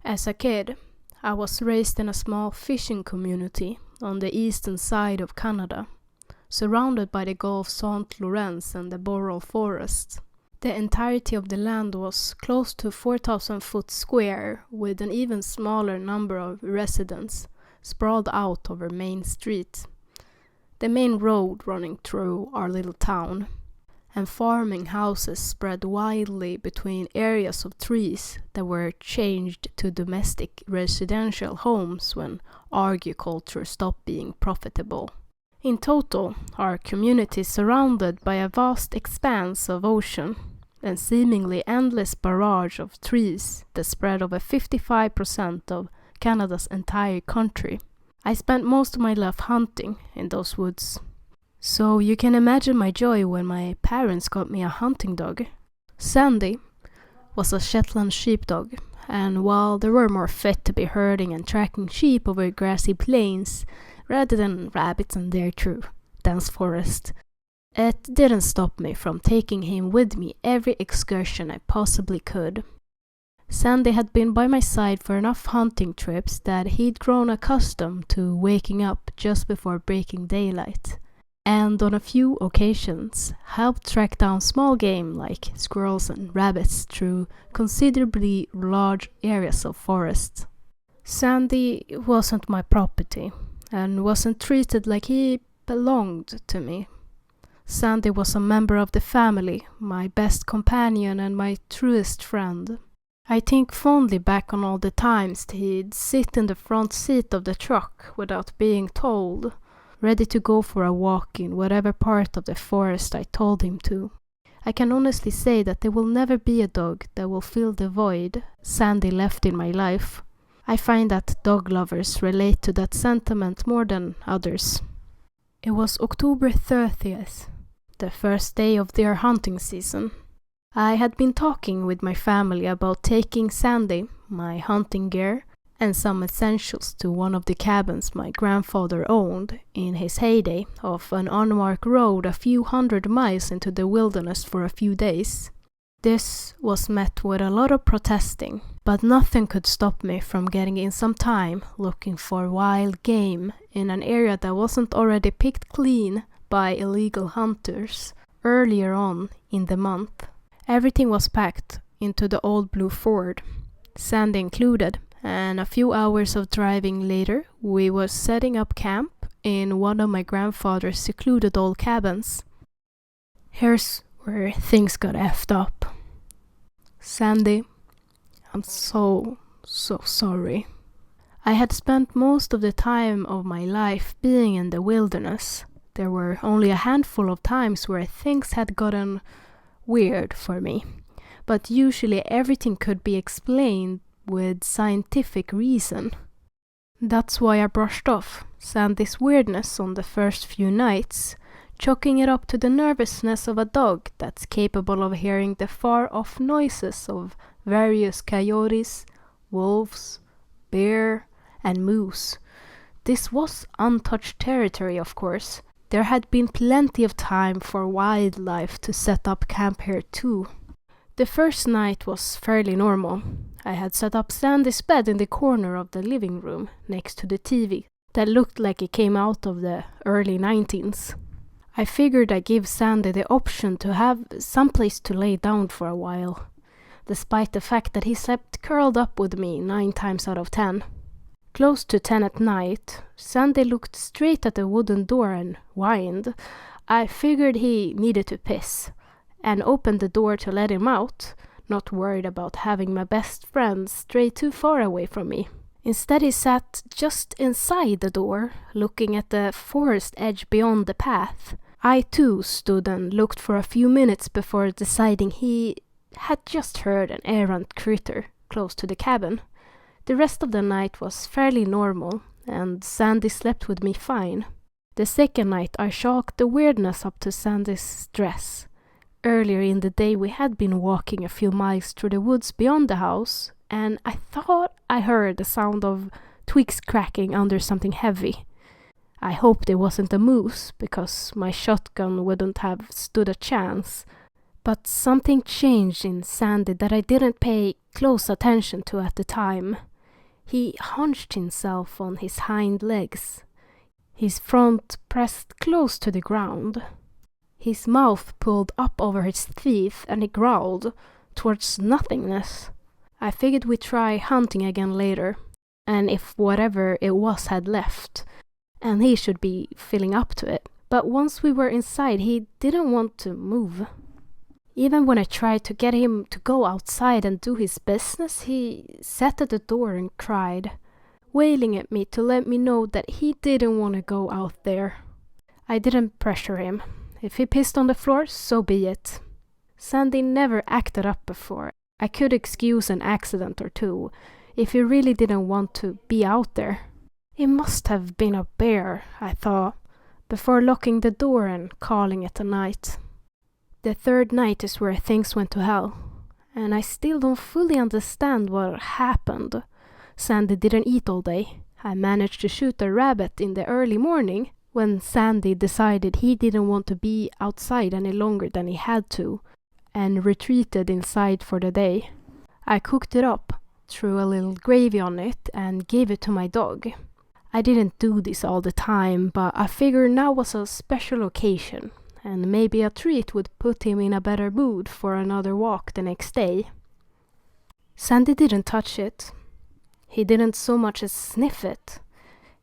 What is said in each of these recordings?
As a kid, I was raised in a small fishing community on the eastern side of Canada, surrounded by the Gulf St. Lawrence and the boreal forest. The entirety of the land was close to 4,000 foot square, with an even smaller number of residents sprawled out over Main Street, the main road running through our little town, and farming houses spread widely between areas of trees that were changed to domestic residential homes when agriculture stopped being profitable. In total, our community is surrounded by a vast expanse of ocean and seemingly endless barrage of trees that spread over 55% of Canada's entire country. I spent most of my life hunting in those woods. So you can imagine my joy when my parents got me a hunting dog. Sandy was a Shetland sheepdog, and while they were more fit to be herding and tracking sheep over grassy plains rather than rabbits and deer through dense forest, it didn't stop me from taking him with me every excursion I possibly could. Sandy had been by my side for enough hunting trips that he'd grown accustomed to waking up just before breaking daylight, and on a few occasions helped track down small game like squirrels and rabbits through considerably large areas of forest. Sandy wasn't my property and wasn't treated like he belonged to me. Sandy was a member of the family, my best companion and my truest friend. I think fondly back on all the times he'd sit in the front seat of the truck without being told, ready to go for a walk in whatever part of the forest I told him to. I can honestly say that there will never be a dog that will fill the void Sandy left in my life. I find that dog lovers relate to that sentiment more than others. It was October 30th, the first day of their hunting season. I had been talking with my family about taking Sandy, my hunting gear, and some essentials to one of the cabins my grandfather owned in his heyday off an unmarked road a few hundred miles into the wilderness for a few days. This was met with a lot of protesting, but nothing could stop me from getting in some time looking for wild game in an area that wasn't already picked clean by illegal hunters earlier on in the month. Everything was packed into the old blue Ford, Sandy included, and a few hours of driving later, we were setting up camp in one of my grandfather's secluded old cabins. Here's where things got effed up. Sandy, I'm so sorry. I had spent most of the time of my life being in the wilderness. There were only a handful of times where things had gotten weird for me, but usually everything could be explained with scientific reason. That's why I brushed off Sandy's weirdness on the first few nights, chalking it up to the nervousness of a dog that's capable of hearing the far-off noises of various coyotes, wolves, bear, and moose. This was untouched territory, of course. There had been plenty of time for wildlife to set up camp here too. The first night was fairly normal. I had set up Sandy's bed in the corner of the living room next to the TV that looked like it came out of the early 19s. I figured I'd give Sandy the option to have someplace to lay down for a while, despite the fact that he slept curled up with me 9 times out of 10. Close to 10 at night, Sandy looked straight at the wooden door and whined. I figured he needed to piss, and opened the door to let him out, not worried about having my best friend stray too far away from me. Instead he sat just inside the door, looking at the forest edge beyond the path. I too stood and looked for a few minutes before deciding he had just heard an errant critter close to the cabin. The rest of the night was fairly normal, and Sandy slept with me fine. The second night I chalked the weirdness up to Sandy's dress. Earlier in the day we had been walking a few miles through the woods beyond the house, and I thought I heard the sound of twigs cracking under something heavy. I hoped it wasn't a moose, because my shotgun wouldn't have stood a chance. But something changed in Sandy that I didn't pay close attention to at the time. He hunched himself on his hind legs, his front pressed close to the ground. His mouth pulled up over his teeth and he growled towards nothingness. I figured we'd try hunting again later, and if whatever it was had left, and he should be filling up to it. But once we were inside, he didn't want to move. Even when I tried to get him to go outside and do his business, he sat at the door and cried, wailing at me to let me know that he didn't want to go out there. I didn't pressure him. If he pissed on the floor, so be it. Sandy never acted up before. I could excuse an accident or two, if he really didn't want to be out there. It must have been a bear, I thought, before locking the door and calling it a night. The third night is where things went to hell, and I still don't fully understand what happened. Sandy didn't eat all day. I managed to shoot a rabbit in the early morning when Sandy decided he didn't want to be outside any longer than he had to, and retreated inside for the day. I cooked it up, threw a little gravy on it, and gave it to my dog. I didn't do this all the time, but I figured now was a special occasion, and maybe a treat would put him in a better mood for another walk the next day. Sandy didn't touch it. He didn't so much as sniff it.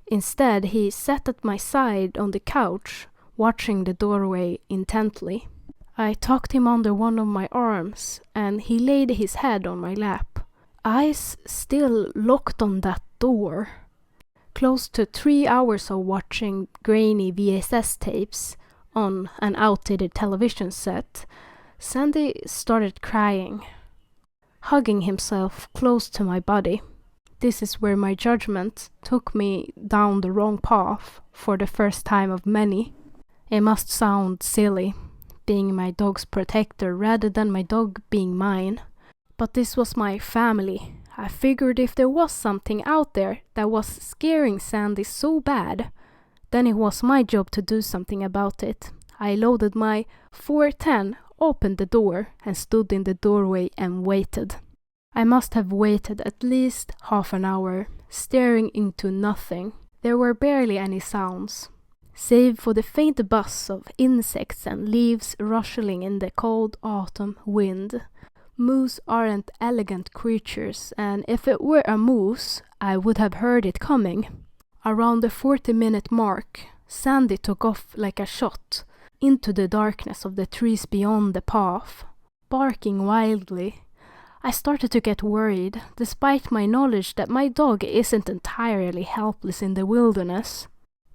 Instead, he sat at my side on the couch, watching the doorway intently. I tucked him under one of my arms, and he laid his head on my lap, eyes still locked on that door. Close to 3 hours of watching grainy VHS tapes on an outdated television set, Sandy started crying, hugging himself close to my body. This is where my judgment took me down the wrong path for the first time of many. It must sound silly, being my dog's protector rather than my dog being mine. But this was my family. I figured if there was something out there that was scaring Sandy so bad, then it was my job to do something about it. I loaded my 410, opened the door, and stood in the doorway and waited. I must have waited at least half an hour, staring into nothing. There were barely any sounds, save for the faint buzz of insects and leaves rustling in the cold autumn wind. Moose aren't elegant creatures, and if it were a moose, I would have heard it coming. Around the 40-minute mark, Sandy took off like a shot into the darkness of the trees beyond the path, barking wildly. I started to get worried, despite my knowledge that my dog isn't entirely helpless in the wilderness.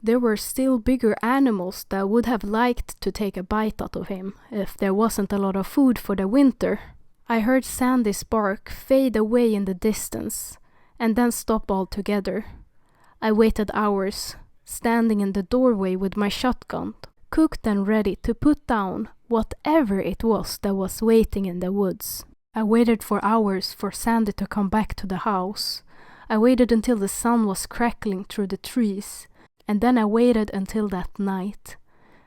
There were still bigger animals that would have liked to take a bite out of him if there wasn't a lot of food for the winter. I heard Sandy's bark fade away in the distance, and then stop altogether. I waited hours, standing in the doorway with my shotgun, cooked and ready to put down whatever it was that was waiting in the woods. I waited for hours for Sandy to come back to the house. I waited until the sun was crackling through the trees, and then I waited until that night,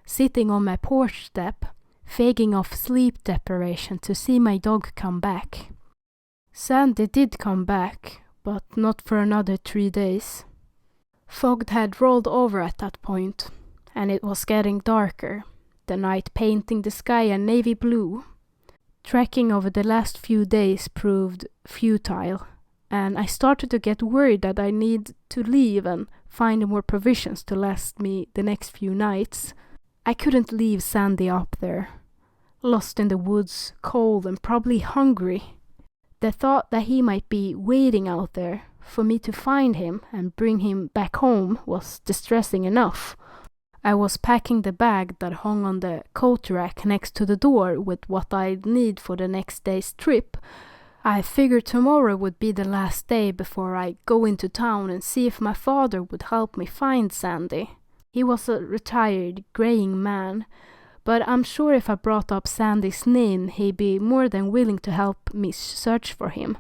sitting on my porch step, faking off sleep deprivation to see my dog come back. Sandy did come back, but not for another 3 days. Fog had rolled over at that point, and it was getting darker, the night painting the sky a navy blue. Trekking over the last few days proved futile, and I started to get worried that I need to leave and find more provisions to last me the next few nights. I couldn't leave Sandy up there, lost in the woods, cold and probably hungry. The thought that he might be waiting out there for me to find him and bring him back home was distressing enough. I was packing the bag that hung on the coat rack next to the door with what I'd need for the next day's trip. I figured tomorrow would be the last day before I go into town and see if my father would help me find Sandy. He was a retired, graying man, but I'm sure if I brought up Sandy's name, he'd be more than willing to help me search for him.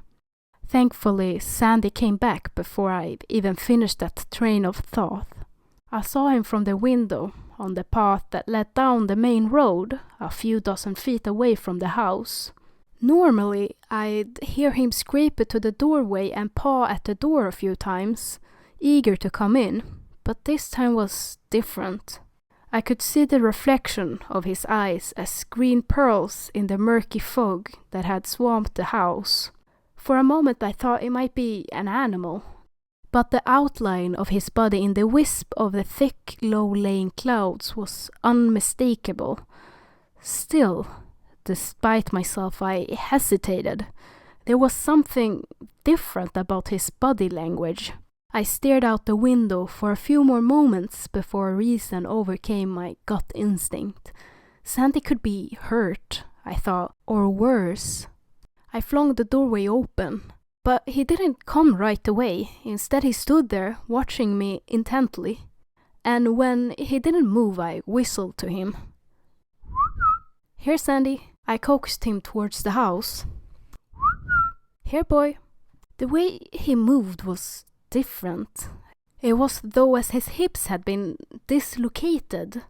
Thankfully, Sandy came back before I even finished that train of thought. I saw him from the window, on the path that led down the main road, a few dozen feet away from the house. Normally, I'd hear him scrape it to the doorway and paw at the door a few times, eager to come in, but this time was different. I could see the reflection of his eyes as green pearls in the murky fog that had swamped the house. For a moment I thought it might be an animal, but the outline of his body in the wisp of the thick, low-laying clouds was unmistakable. Still, despite myself, I hesitated. There was something different about his body language. I stared out the window for a few more moments before reason overcame my gut instinct. Sandy could be hurt, I thought, or worse. I flung the doorway open, but he didn't come right away. Instead, he stood there, watching me intently. And when he didn't move, I whistled to him. "Here, Sandy." I coaxed him towards the house. "Here, boy." The way he moved was different. It was though as his hips had been dislocated,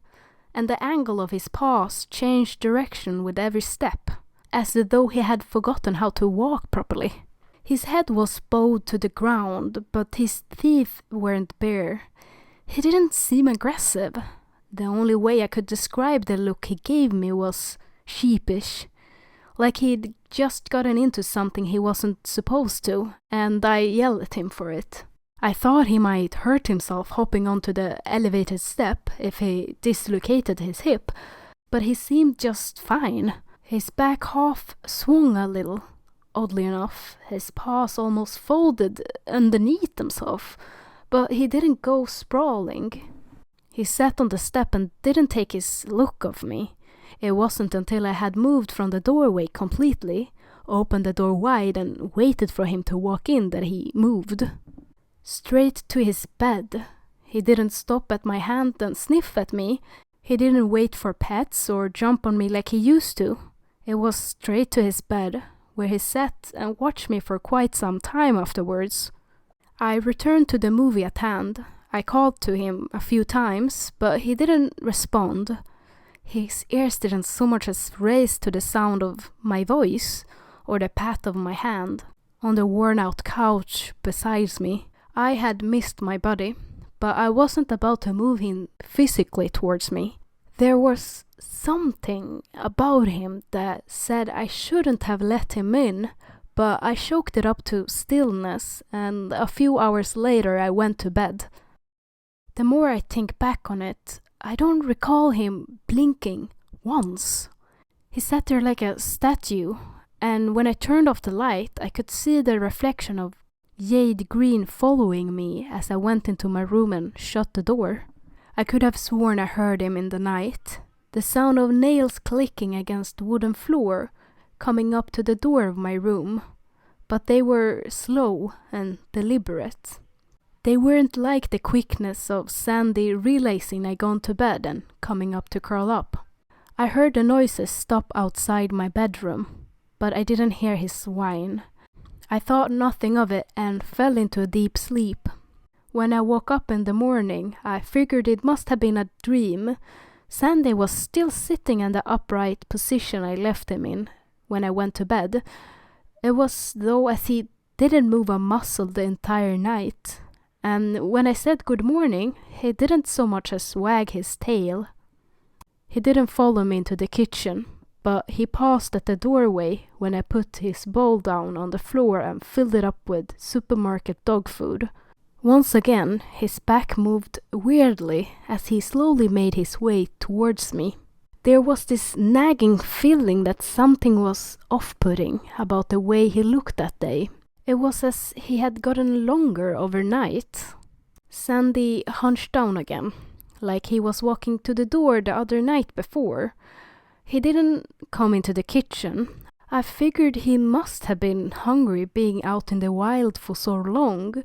and the angle of his paws changed direction with every step, as though he had forgotten how to walk properly. His head was bowed to the ground, but his teeth weren't bare. He didn't seem aggressive. The only way I could describe the look he gave me was sheepish, like he'd just gotten into something he wasn't supposed to, and I yelled at him for it. I thought he might hurt himself hopping onto the elevated step if he dislocated his hip, but he seemed just fine. His back half swung a little. Oddly enough, his paws almost folded underneath himself, but he didn't go sprawling. He sat on the step and didn't take his look off me. It wasn't until I had moved from the doorway completely, opened the door wide and waited for him to walk in that he moved. Straight to his bed. He didn't stop at my hand and sniff at me. He didn't wait for pets or jump on me like he used to. It was straight to his bed, where he sat and watched me for quite some time afterwards. I returned to the movie at hand. I called to him a few times, but he didn't respond. His ears didn't so much as raise to the sound of my voice or the pat of my hand. On the worn-out couch beside me, I had missed my buddy, but I wasn't about to move him physically towards me. There was something about him that said I shouldn't have let him in, but I choked it up to stillness, and a few hours later I went to bed. The more I think back on it, I don't recall him blinking once. He sat there like a statue, and when I turned off the light, I could see the reflection of jade green following me as I went into my room and shut the door. I could have sworn I heard him in the night, the sound of nails clicking against wooden floor coming up to the door of my room, but they were slow and deliberate. They weren't like the quickness of Sandy realizing I'd gone to bed and coming up to curl up. I heard the noises stop outside my bedroom, but I didn't hear his whine. I thought nothing of it and fell into a deep sleep. When I woke up in the morning, I figured it must have been a dream. Sandy was still sitting in the upright position I left him in when I went to bed. It was though as he didn't move a muscle the entire night. And when I said good morning, he didn't so much as wag his tail. He didn't follow me into the kitchen, but he paused at the doorway when I put his bowl down on the floor and filled it up with supermarket dog food. Once again, his back moved weirdly as he slowly made his way towards me. There was this nagging feeling that something was off-putting about the way he looked that day. It was as he had gotten longer overnight. Sandy hunched down again, like he was walking to the door the other night before. He didn't come into the kitchen. I figured he must have been hungry being out in the wild for so long,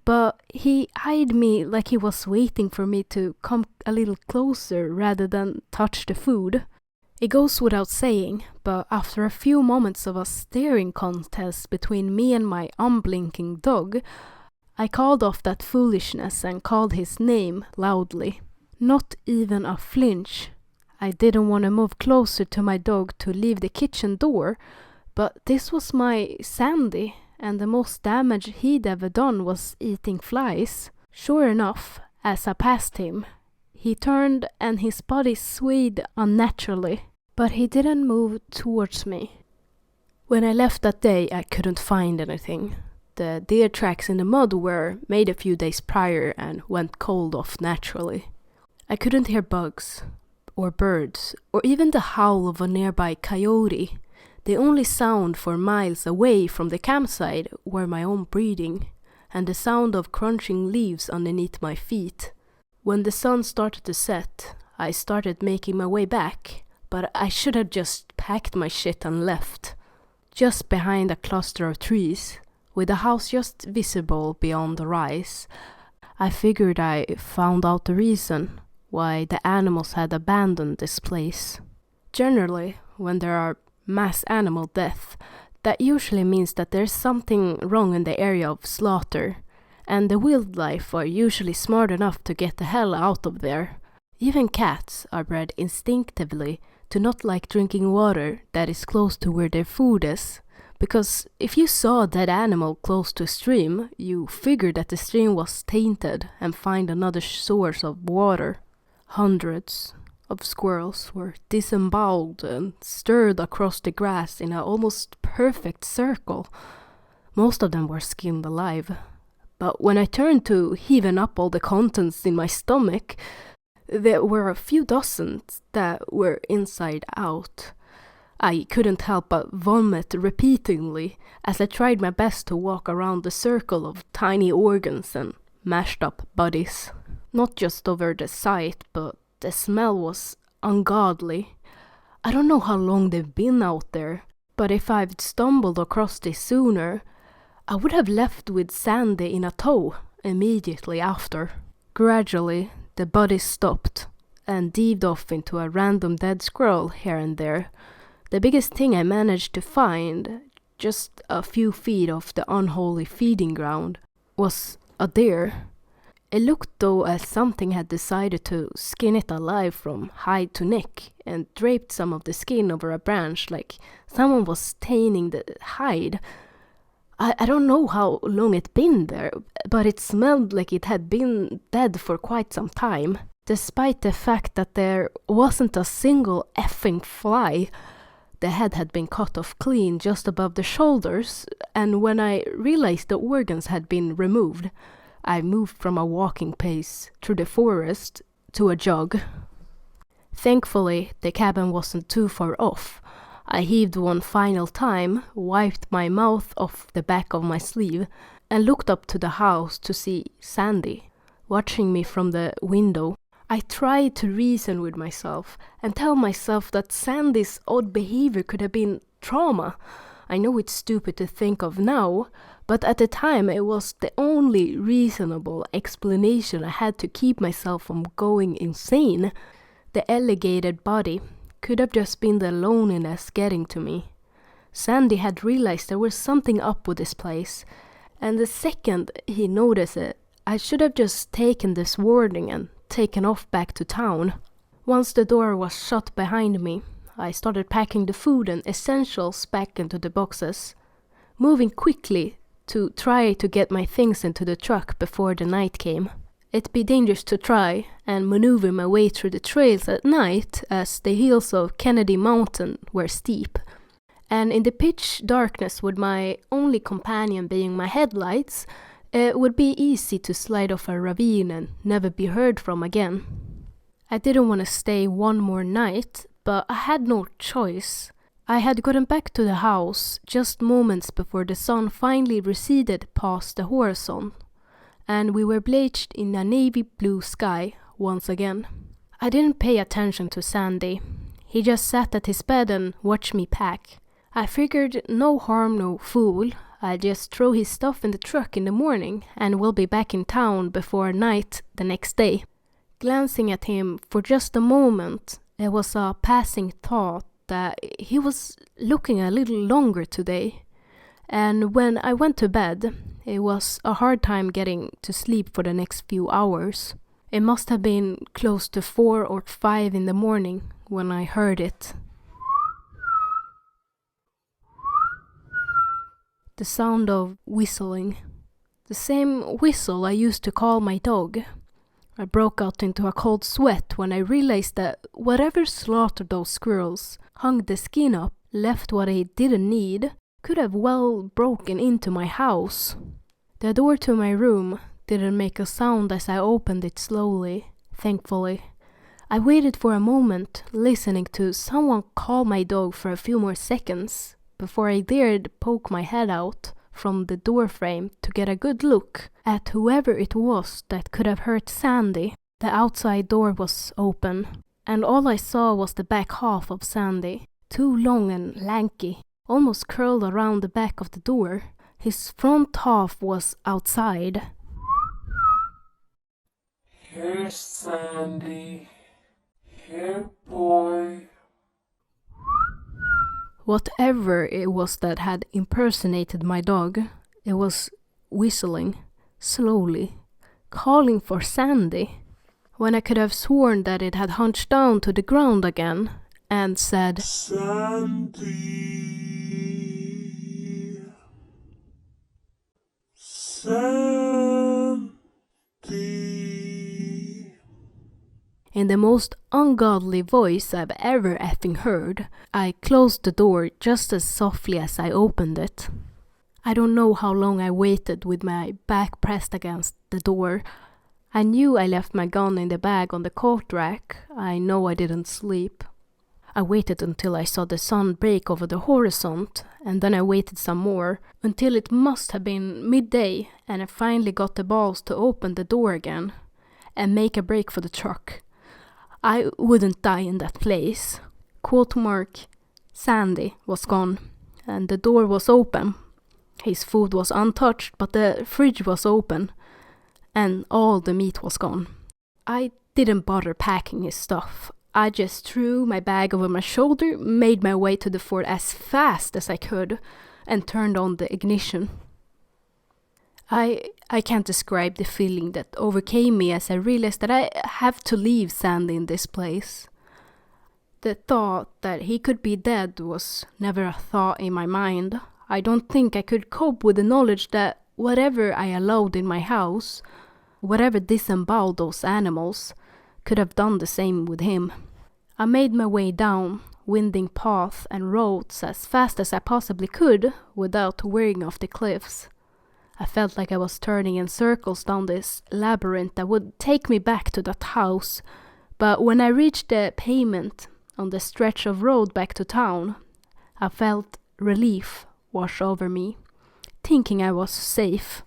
but he eyed me like he was waiting for me to come a little closer rather than touch the food. It goes without saying, but after a few moments of a staring contest between me and my unblinking dog, I called off that foolishness and called his name loudly. Not even a flinch. I didn't want to move closer to my dog to leave the kitchen door, But this was my Sandy, and the most damage he'd ever done was eating flies. Sure enough, as I passed him, he turned and his body swayed unnaturally, but he didn't move towards me. When I left that day, I couldn't find anything. The deer tracks in the mud were made a few days prior and went cold off naturally. I couldn't hear bugs, or birds, or even the howl of a nearby coyote. The only sound for miles away from the campsite were my own breathing, and the sound of crunching leaves underneath my feet. When the sun started to set, I started making my way back, but I should have just packed my shit and left. Just behind a cluster of trees, with the house just visible beyond the rise, I figured I found out the reason why the animals had abandoned this place. Generally, when there are mass animal death, that usually means that there's something wrong in the area of slaughter, and the wildlife are usually smart enough to get the hell out of there. Even cats are bred instinctively to not like drinking water that is close to where their food is, because if you saw a dead animal close to a stream, you figured that the stream was tainted and find another source of water. Hundreds of squirrels were disemboweled and stirred across the grass in an almost perfect circle. Most of them were skinned alive, but when I turned to heaving up all the contents in my stomach, there were a few dozens that were inside out. I couldn't help but vomit repeatedly as I tried my best to walk around the circle of tiny organs and mashed up bodies. Not just over the sight, but the smell was ungodly. I don't know how long they've been out there, but if I'd stumbled across this sooner, I would have left with Sandy in a tow immediately after. Gradually, the bodies stopped and dived off into a random dead squirrel here and there. The biggest thing I managed to find, just a few feet off the unholy feeding ground, was a deer. It looked though as something had decided to skin it alive from hide to neck and draped some of the skin over a branch like someone was tanning the hide. I don't know how long it'd been there, but it smelled like it had been dead for quite some time, despite the fact that there wasn't a single effing fly. The head had been cut off clean just above the shoulders, and when I realized the organs had been removed, I moved from a walking pace through the forest to a jog. Thankfully, the cabin wasn't too far off. I heaved one final time, wiped my mouth off the back of my sleeve, and looked up to the house to see Sandy watching me from the window. I tried to reason with myself and tell myself that Sandy's odd behavior could have been trauma. I know it's stupid to think of now, but at the time it was the only reasonable explanation I had to keep myself from going insane. The elongated body could have just been the loneliness getting to me. Sandy had realized there was something up with this place, and the second he noticed it, I should have just taken this warning and taken off back to town. Once the door was shut behind me, I started packing the food and essentials back into the boxes, moving quickly to try to get my things into the truck before the night came. It'd be dangerous to try and maneuver my way through the trails at night, as the hills of Kennedy Mountain were steep. And in the pitch darkness, with my only companion being my headlights, it would be easy to slide off a ravine and never be heard from again. I didn't want to stay one more night, but I had no choice. I had gotten back to the house just moments before the sun finally receded past the horizon, and we were bleached in a navy blue sky once again. I didn't pay attention to Sandy. He just sat at his bed and watched me pack. I figured no harm, no fool. I'll just throw his stuff in the truck in the morning and we'll be back in town before night the next day. Glancing at him for just a moment, it was a passing thought that he was looking a little longer today. And when I went to bed, it was a hard time getting to sleep for the next few hours. It must have been close to 4 or 5 in the morning when I heard it. the sound of whistling. The same whistle I used to call my dog. I broke out into a cold sweat when I realized that whatever slaughtered those squirrels, hung the skin up, left what I didn't need, could have well broken into my house. The door to my room didn't make a sound as I opened it slowly, thankfully. I waited for a moment, listening to someone call my dog for a few more seconds, before I dared poke my head out from the doorframe to get a good look at whoever it was that could have hurt Sandy. The outside door was open, and all I saw was the back half of Sandy, too long and lanky, almost curled around the back of the door. His front half was outside. Here's Sandy. Here, boy. Whatever it was that had impersonated my dog, it was whistling, slowly, calling for Sandy, when I could have sworn that it had hunched down to the ground again and said, Sandy. Sandy. In the most ungodly voice I've ever effing heard. I closed the door just as softly as I opened it. I don't know how long I waited with my back pressed against the door. I knew I left my gun in the bag on the coat rack. I know I didn't sleep. I waited until I saw the sun break over the horizon, and then I waited some more, until it must have been midday, and I finally got the balls to open the door again and make a break for the truck. I wouldn't die in that place. Quote mark, Sandy was gone, and the door was open. His food was untouched, but the fridge was open, and all the meat was gone. I didn't bother packing his stuff. I just threw my bag over my shoulder, made my way to the fort as fast as I could, and turned on the ignition. I can't describe the feeling that overcame me as I realized that I have to leave Sandy in this place. The thought that he could be dead was never a thought in my mind. I don't think I could cope with the knowledge that whatever I allowed in my house, whatever disemboweled those animals, could have done the same with him. I made my way down winding paths and roads as fast as I possibly could without wearing off the cliffs. I felt like I was turning in circles down this labyrinth that would take me back to that house, but when I reached the pavement on the stretch of road back to town, I felt relief wash over me, thinking I was safe.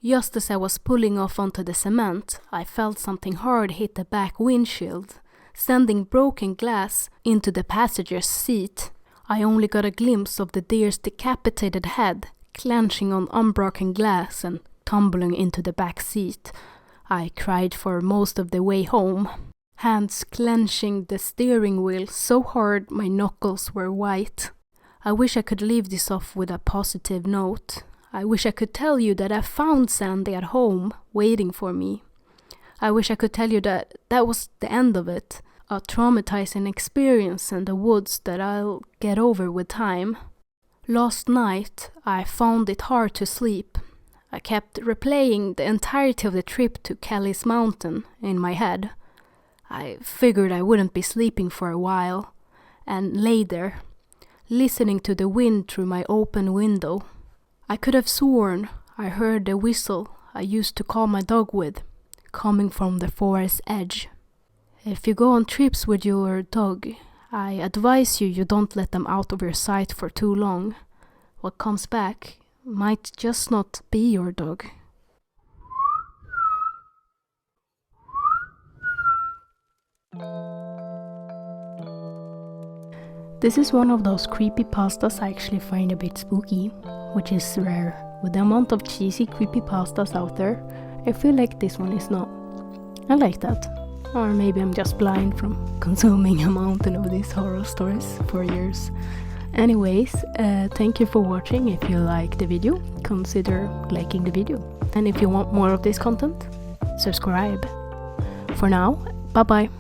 Just as I was pulling off onto the cement, I felt something hard hit the back windshield, sending broken glass into the passenger's seat. I only got a glimpse of the deer's decapitated head, clenching on unbroken glass and tumbling into the back seat. I cried for most of the way home, hands clenching the steering wheel so hard my knuckles were white. I wish I could leave this off with a positive note. I wish I could tell you that I found Sandy at home, waiting for me. I wish I could tell you that that was the end of it, a traumatizing experience in the woods that I'll get over with time. Last night, I found it hard to sleep. I kept replaying the entirety of the trip to Kelly's Mountain in my head. I figured I wouldn't be sleeping for a while, and lay there, listening to the wind through my open window. I could have sworn I heard the whistle I used to call my dog with, coming from the forest edge. If you go on trips with your dog, I advise you don't let them out of your sight for too long. What comes back might just not be your dog. This is one of those creepypastas I actually find a bit spooky, which is rare. With the amount of cheesy creepypastas out there, I feel like this one is not. I like that. Or maybe I'm just blind from consuming a mountain of these horror stories for years. Anyways, thank you for watching. If you like the video, consider liking the video. And if you want more of this content, subscribe. For now, bye bye.